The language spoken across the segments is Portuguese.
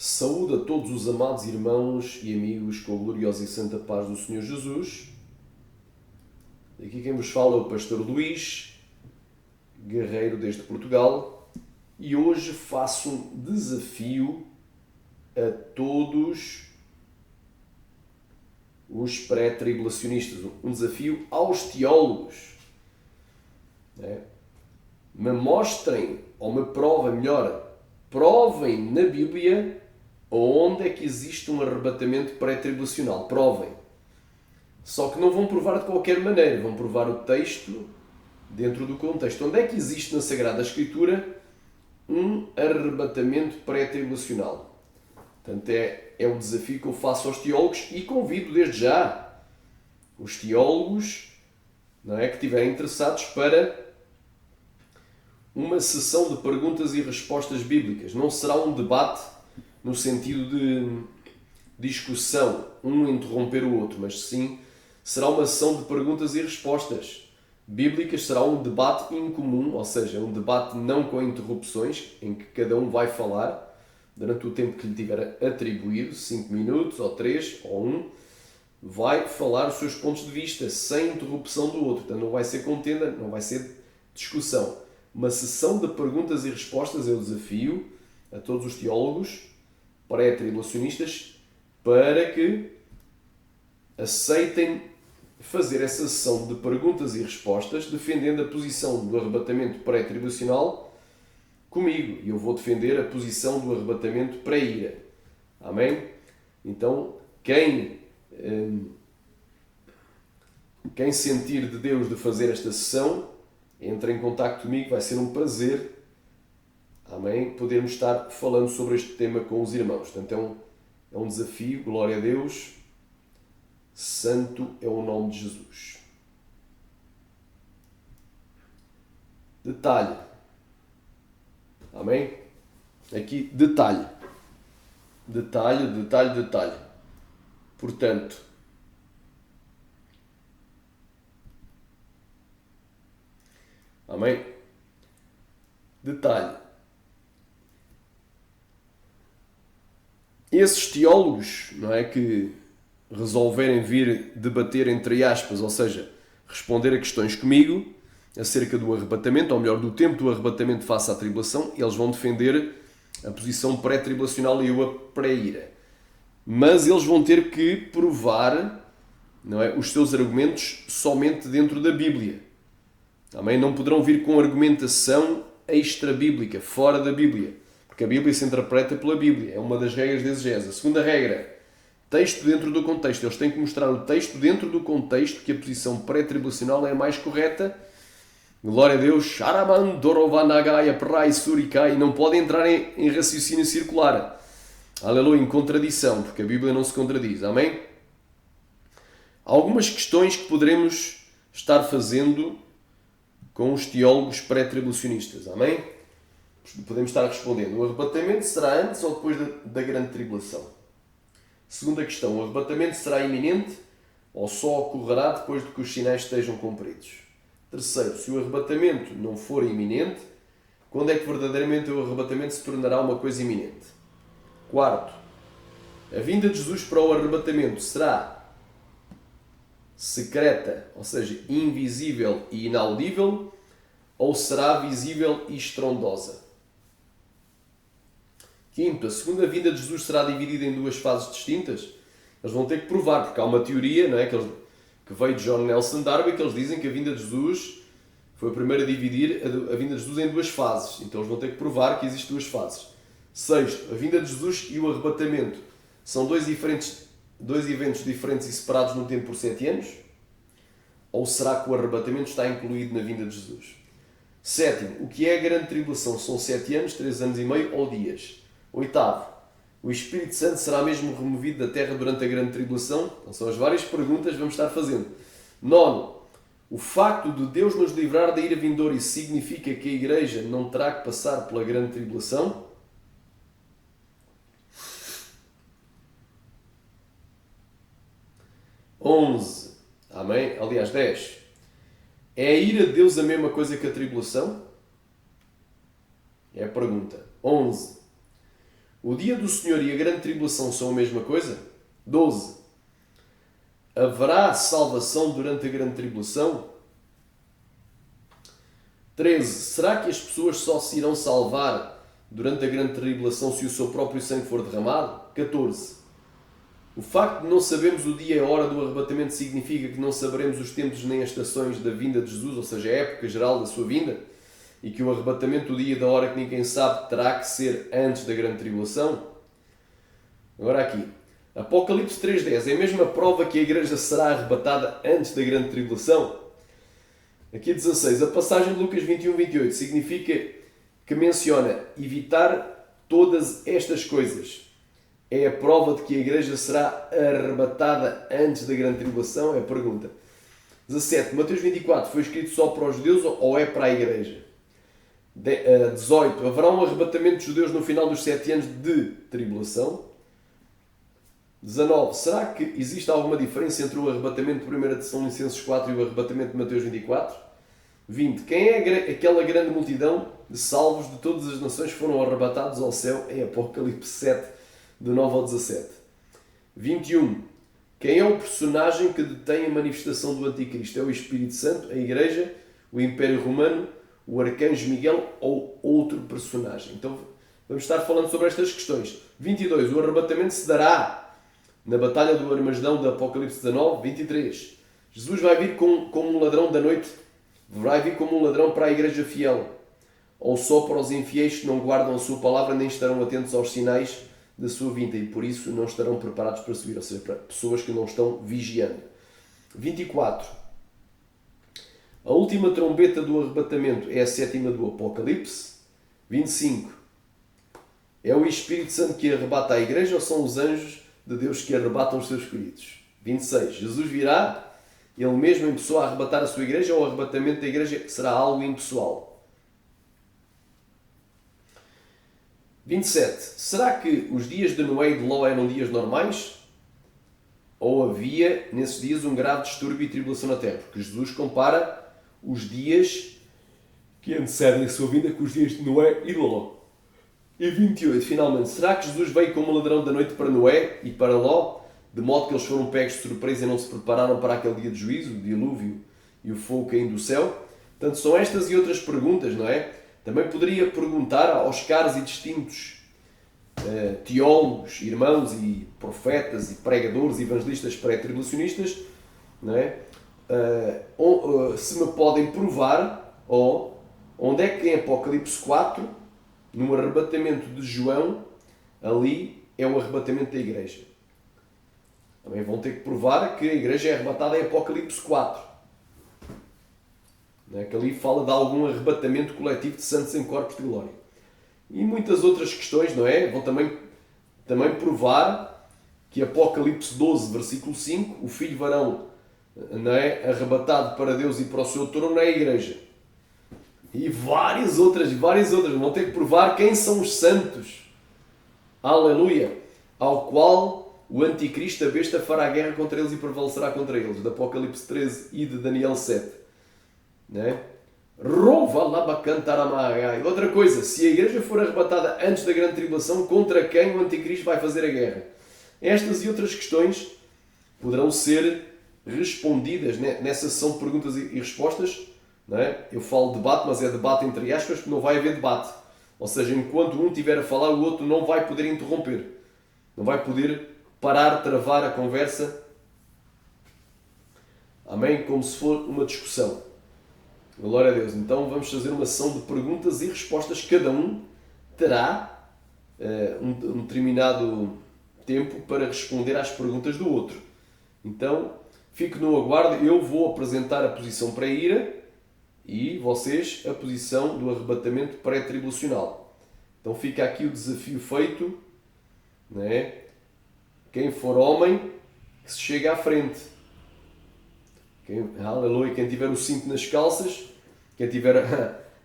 Saúde a todos os amados irmãos e amigos com a gloriosa e santa paz do Senhor Jesus. Aqui quem vos fala é o pastor Luís, guerreiro desde Portugal, e hoje faço um desafio a todos os pré-tribulacionistas, um desafio aos teólogos. Me mostrem, ou me provem melhor, provem na Bíblia onde é que existe um arrebatamento pré-tribulacional. Provem. Só que não vão provar de qualquer maneira, vão provar o texto dentro do contexto. Onde é que existe na Sagrada Escritura um arrebatamento pré-tribulacional? Portanto, é o desafio que eu faço aos teólogos e convido desde já os teólogos, que estiverem interessados para uma sessão de perguntas e respostas bíblicas. Não será um debate no sentido de discussão, um interromper o outro, mas sim será uma sessão de perguntas e respostas bíblicas, será um debate incomum, ou seja, um debate não com interrupções, em que cada um vai falar durante o tempo que lhe tiver atribuído, 5 minutos, ou 3, ou 1, vai falar os seus pontos de vista, sem interrupção do outro. Portanto, não vai ser contenda, não vai ser discussão. Uma sessão de perguntas e respostas é o desafio a todos os teólogos pré-tribulacionistas para que aceitem fazer essa sessão de perguntas e respostas defendendo a posição do arrebatamento pré-tribulacional comigo. E eu vou defender a posição do arrebatamento pré-ira. Amém? Então, quem sentir de Deus de fazer esta sessão, entre em contacto comigo, vai ser um prazer, amém, podermos estar falando sobre este tema com os irmãos. Portanto, é um desafio, glória a Deus, santo é o nome de Jesus. Detalhe, amém? Aqui, detalhe. Portanto, amém? Detalhe. Esses teólogos, que resolverem vir debater entre aspas, ou seja, responder a questões comigo acerca do arrebatamento, ou melhor, do tempo do arrebatamento face à tribulação, eles vão defender a posição pré-tribulacional e eu a pré-ira. Mas eles vão ter que provar, os seus argumentos somente dentro da Bíblia. Também não poderão vir com argumentação extra-bíblica, fora da Bíblia, porque a Bíblia se interpreta pela Bíblia, é uma das regras de exegese. A segunda regra, texto dentro do contexto. Eles têm que mostrar o texto dentro do contexto que a posição pré-tribulacional é a mais correta. Glória a Deus, Sharaman, Dorovanagaya, Prai, Surikai, não podem entrar em raciocínio circular. Aleluia, em contradição, porque a Bíblia não se contradiz. Amém? Algumas questões que poderemos estar fazendo com os teólogos pré-tribulacionistas. Amém? Podemos estar respondendo. O arrebatamento será antes ou depois da grande tribulação? Segunda questão. O arrebatamento será iminente ou só ocorrerá depois de que os sinais estejam cumpridos? Terceiro. Se o arrebatamento não for iminente, quando é que verdadeiramente o arrebatamento se tornará uma coisa iminente? Quarto. A vinda de Jesus para o arrebatamento será secreta, ou seja, invisível e inaudível, ou será visível e estrondosa? Quinto, a segunda vinda de Jesus será dividida em duas fases distintas? Eles vão ter que provar, porque há uma teoria, que veio de John Nelson Darby, que eles dizem que a vinda de Jesus foi a primeira a dividir a vinda de Jesus em duas fases. Então eles vão ter que provar que existem duas fases. Sexto, a vinda de Jesus e o arrebatamento são dois eventos diferentes e separados num tempo por 7 anos? Ou será que o arrebatamento está incluído na vinda de Jesus? Sétimo, o que é a grande tribulação? São 7 anos, 3 anos e meio ou dias? Oitavo, o Espírito Santo será mesmo removido da terra durante a grande tribulação? Então são as várias perguntas que vamos estar fazendo. Nono, o facto de Deus nos livrar da ira vindoura, isso significa que a Igreja não terá que passar pela grande tribulação? 11. Amém? Aliás, 10. É a ira de Deus a mesma coisa que a tribulação? É a pergunta. 11. O dia do Senhor e a grande tribulação são a mesma coisa? 12. Haverá salvação durante a grande tribulação? 13. Será que as pessoas só se irão salvar durante a grande tribulação se o seu próprio sangue for derramado? 14. O facto de não sabermos o dia e a hora do arrebatamento significa que não saberemos os tempos nem as estações da vinda de Jesus, ou seja, a época geral da sua vinda, e que o arrebatamento do dia e da hora que ninguém sabe terá que ser antes da grande tribulação? Agora aqui, Apocalipse 3.10 é a mesma prova que a igreja será arrebatada antes da grande tribulação? Aqui 16, a passagem de Lucas 21:28 significa que menciona evitar todas estas coisas. É a prova de que a igreja será arrebatada antes da grande tribulação? É a pergunta. 17. Mateus 24 foi escrito só para os judeus ou é para a igreja? 18. Haverá um arrebatamento de judeus no final dos 7 anos de tribulação? 19. Será que existe alguma diferença entre o arrebatamento de 1 Tessalonicenses 4 e o arrebatamento de Mateus 24? 20. Quem é aquela grande multidão de salvos de todas as nações que foram arrebatados ao céu? Em Apocalipse 7, do 9 ao 17. 21. Quem é o personagem que detém a manifestação do Anticristo? É o Espírito Santo, a Igreja, o Império Romano, o Arcanjo Miguel ou outro personagem? Então vamos estar falando sobre estas questões. 22. O arrebatamento se dará na batalha do Armagedão de Apocalipse 19. 23. Jesus vai vir como um ladrão da noite. Vai vir como um ladrão para a Igreja fiel, ou só para os infiéis que não guardam a sua palavra nem estarão atentos aos sinais da sua vinda e por isso não estarão preparados para subir, ou seja, para pessoas que não estão vigiando. 24. A última trombeta do arrebatamento é a sétima do Apocalipse. 25. É o Espírito Santo que arrebata a igreja ou são os anjos de Deus que arrebatam os seus queridos? 26. Jesus virá, ele mesmo em pessoa, a arrebatar a sua igreja ou o arrebatamento da igreja será algo impessoal? 27. Será que os dias de Noé e de Ló eram dias normais? Ou havia, nesses dias, um grave distúrbio e tribulação na terra? Porque Jesus compara os dias que antecedem a sua vinda com os dias de Noé e de Ló. E 28. Finalmente, será que Jesus veio como ladrão da noite para Noé e para Ló, de modo que eles foram pegos de surpresa e não se prepararam para aquele dia de juízo, o dilúvio e o fogo caindo do céu? Portanto, são estas e outras perguntas, não é? Também poderia perguntar aos caros e distintos teólogos, irmãos e profetas e pregadores, evangelistas pré-tribulacionistas, não é? Se me podem provar, ou onde é que em Apocalipse 4, no arrebatamento de João, ali é o arrebatamento da igreja. Também vão ter que provar que a igreja é arrebatada em Apocalipse 4. Não é? Que ali fala de algum arrebatamento coletivo de santos em corpos de glória. E muitas outras questões, não é? Vão também provar que Apocalipse 12, versículo 5, o filho varão, não é, arrebatado para Deus e para o seu trono é a igreja. E várias outras. Vão ter que provar quem são os santos. Aleluia! Ao qual o anticristo, a besta, fará guerra contra eles e prevalecerá contra eles. De Apocalipse 13 e de Daniel 7. Não é? Outra coisa, se a igreja for arrebatada antes da grande tribulação, contra quem o anticristo vai fazer a guerra? Estas e outras questões poderão ser respondidas nessa sessão de perguntas e respostas. Não é? Eu falo debate, mas é debate entre aspas, porque não vai haver debate. Ou seja, enquanto um estiver a falar, o outro não vai poder interromper. Não vai poder parar, travar a conversa. Amém? Como se for uma discussão. Glória a Deus. Então vamos fazer uma sessão de perguntas e respostas. Cada um terá um determinado tempo para responder às perguntas do outro. Então, fique no aguardo. Eu vou apresentar a posição pré-ira e vocês a posição do arrebatamento pré-tribulacional. Então fica aqui o desafio feito, não é? Quem for homem, que se chegue à frente. Aleluia, quem tiver o cinto nas calças, quem tiver,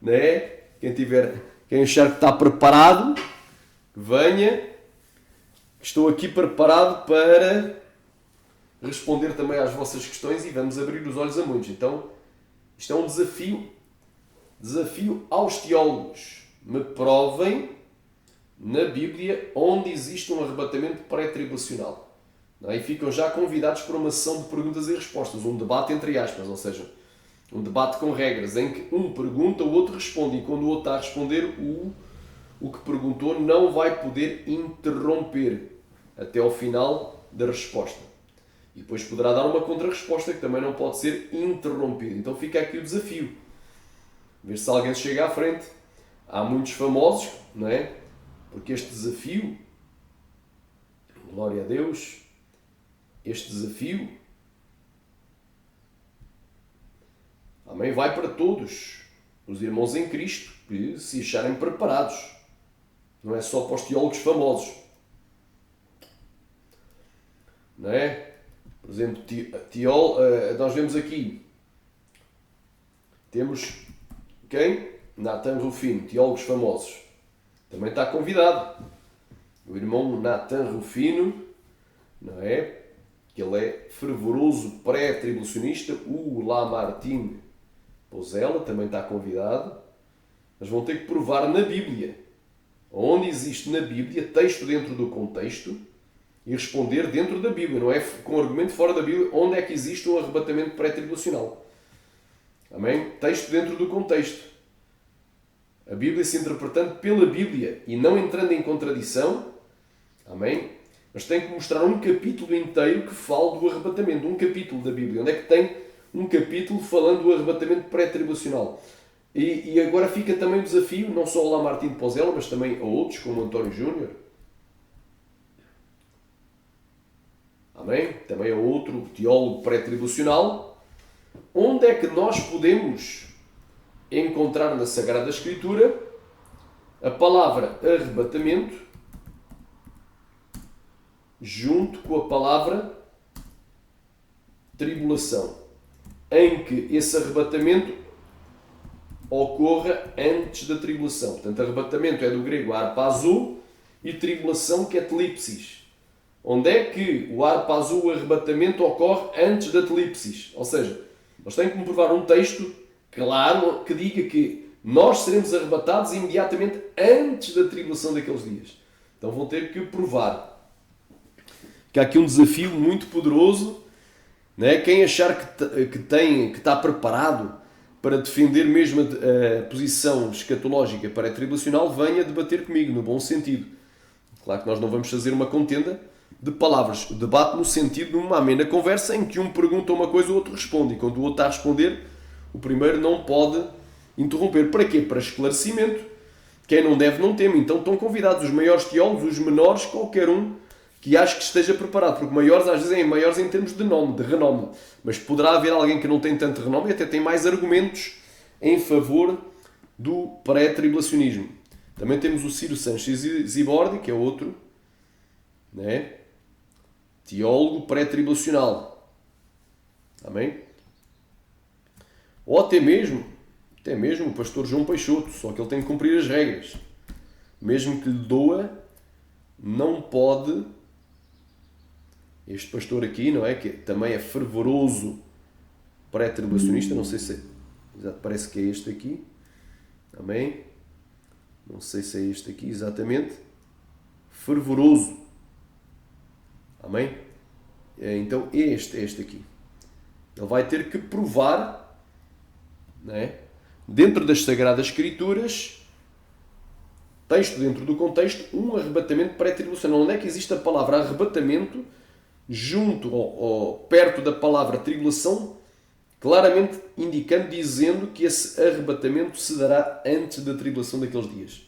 não é? Quem achar que está preparado, que venha. Estou aqui preparado para responder também às vossas questões e vamos abrir os olhos a muitos. Então, isto é um desafio aos teólogos. Me provem na Bíblia onde existe um arrebatamento pré-tribulacional. Não é? E ficam já convidados para uma sessão de perguntas e respostas, um debate entre aspas, ou seja, um debate com regras, em que um pergunta, o outro responde, e quando o outro está a responder, o que perguntou não vai poder interromper até ao final da resposta. E depois poderá dar uma contra-resposta que também não pode ser interrompida. Então fica aqui o desafio. Ver se alguém chega à frente. Há muitos famosos, não é? Porque este desafio, glória a Deus, este desafio, amém, vai para todos os irmãos em Cristo que se acharem preparados. Não é só para os teólogos famosos. Não é? Por exemplo, nós vemos aqui, temos quem? Nathan Rufino, teólogos famosos. Também está convidado. O irmão Nathan Rufino, não é? Que ele é fervoroso pré-tribulacionista. O Lamartine Pozella também está convidado. Mas vão ter que provar na Bíblia. Onde existe na Bíblia, texto dentro do contexto, e responder dentro da Bíblia, não é com argumento fora da Bíblia, onde é que existe um arrebatamento pré-tribulacional. Amém? Texto dentro do contexto. A Bíblia se interpretando pela Bíblia e não entrando em contradição. Amém? Mas tem que mostrar um capítulo inteiro que fale do arrebatamento. Um capítulo da Bíblia. Onde é que tem um capítulo falando do arrebatamento pré-tribulacional? E agora fica também o desafio, não só ao Lamartine Pozella, mas também a outros, como o António Júnior. Amém? Também a outro teólogo pré-tribulacional. Onde é que nós podemos encontrar na Sagrada Escritura a palavra arrebatamento junto com a palavra tribulação, em que esse arrebatamento ocorra antes da tribulação. Portanto, arrebatamento é do grego arpazo e tribulação que é telipsis. Onde é que o arpazo, o arrebatamento, ocorre antes da telipsis? Ou seja, nós temos que provar um texto claro que diga que nós seremos arrebatados imediatamente antes da tribulação daqueles dias. Então vão ter que provar. Que há aqui um desafio muito poderoso, né? Quem achar que está preparado para defender mesmo a posição escatológica pré-tribulacional, venha debater comigo, no bom sentido. Claro que nós não vamos fazer uma contenda de palavras, o debate no sentido de uma amena conversa em que um pergunta uma coisa e o outro responde, e quando o outro está a responder, o primeiro não pode interromper. Para quê? Para esclarecimento. Quem não deve não teme. Então estão convidados os maiores teólogos, os menores, qualquer um que ache que esteja preparado, porque maiores às vezes é maiores em termos de nome, de renome, mas poderá haver alguém que não tem tanto renome e até tem mais argumentos em favor do pré-tribulacionismo. Também temos o Ciro Sanches Zibordi, que é outro, né? Teólogo pré-tribulacional. Amém? Ou até mesmo o pastor João Peixoto, só que ele tem que cumprir as regras. Mesmo que lhe doa, não pode. Este pastor aqui, não é? Que também é fervoroso pré-tribulacionista, não sei se parece que é este aqui. Amém? Não sei se é este aqui exatamente. Fervoroso. Amém? Então este aqui. Ele vai ter que provar, não é? Dentro das Sagradas Escrituras, texto dentro do contexto, um arrebatamento pré-tribulacional. Onde é que existe a palavra arrebatamento junto ou perto da palavra tribulação, claramente indicando, dizendo que esse arrebatamento se dará antes da tribulação daqueles dias.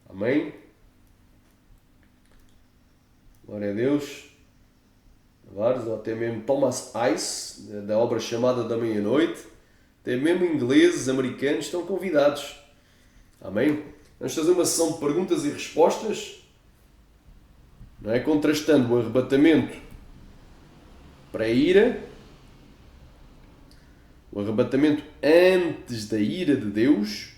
Amém? Glória a Deus. Vários, ou até mesmo Thomas Ice, da obra Chamada da Meia-Noite, até mesmo ingleses, americanos, estão convidados. Amém? Vamos fazer uma sessão de perguntas e respostas, não é? Contrastando o arrebatamento para a ira, o arrebatamento antes da ira de Deus,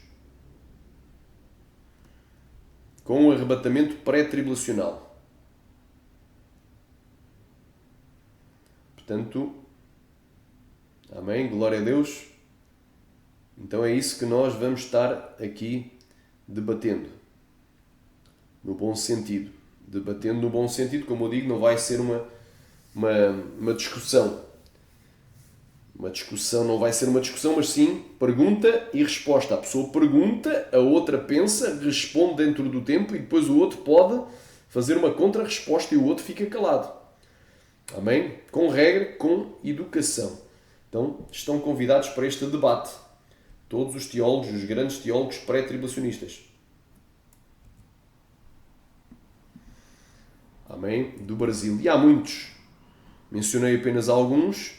com o arrebatamento pré-tribulacional. Portanto, amém, glória a Deus. Então é isso que nós vamos estar aqui debatendo, no bom sentido. Debatendo no bom sentido, como eu digo, não vai ser uma discussão. Uma discussão não vai ser uma discussão, mas sim pergunta e resposta. A pessoa pergunta, a outra pensa, responde dentro do tempo e depois o outro pode fazer uma contra-resposta e o outro fica calado. Amém? Com regra, com educação. Então, estão convidados para este debate. Todos os teólogos, os grandes teólogos pré-tribulacionistas. Amém? Do Brasil. E há muitos. Mencionei apenas alguns.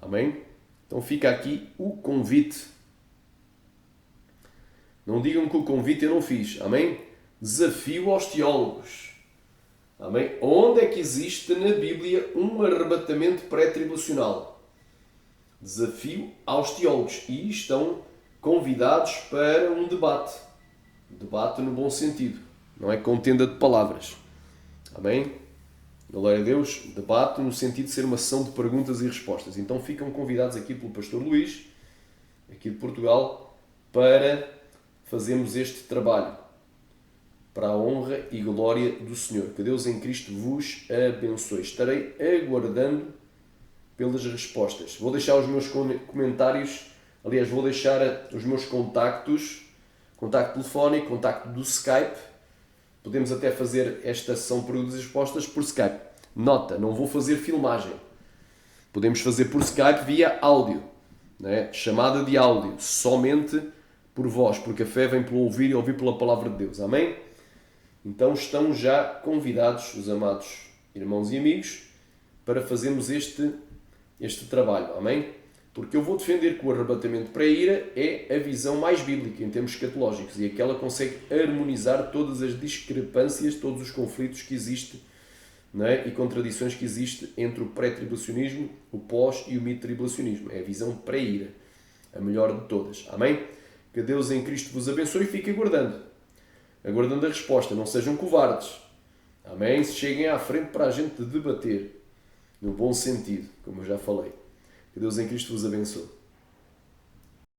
Amém? Então fica aqui o convite. Não digam que o convite eu não fiz. Amém? Desafio aos teólogos. Amém? Onde é que existe na Bíblia um arrebatamento pré-tribulacional? Desafio aos teólogos. E estão convidados para um debate. Debate no bom sentido. Não é contenda de palavras. Amém? Glória a Deus. Debate no sentido de ser uma sessão de perguntas e respostas. Então ficam convidados aqui pelo pastor Luís, aqui de Portugal, para fazermos este trabalho. Para a honra e glória do Senhor. Que Deus em Cristo vos abençoe. Estarei aguardando pelas respostas. Vou deixar os meus comentários, aliás, vou deixar os meus contactos, contacto telefónico, contacto do Skype. Podemos até fazer esta sessão de perguntas e respostas por Skype. Nota, não vou fazer filmagem. Podemos fazer por Skype via áudio, né? Chamada de áudio, somente por voz, porque a fé vem pelo ouvir e ouvir pela palavra de Deus. Amém? Então estão já convidados, os amados irmãos e amigos, para fazermos este trabalho. Amém? Porque eu vou defender que o arrebatamento para a ira é a visão mais bíblica em termos escatológicos e aquela consegue harmonizar todas as discrepâncias, todos os conflitos que existem, não é? E contradições que existem entre o pré-tribulacionismo, o pós e o mid-tribulacionismo. É a visão para a ira, a melhor de todas. Amém? Que Deus em Cristo vos abençoe e fique aguardando a resposta. Não sejam covardes. Amém? Se cheguem à frente para a gente debater, no bom sentido, como eu já falei. Que Deus em Cristo vos abençoe.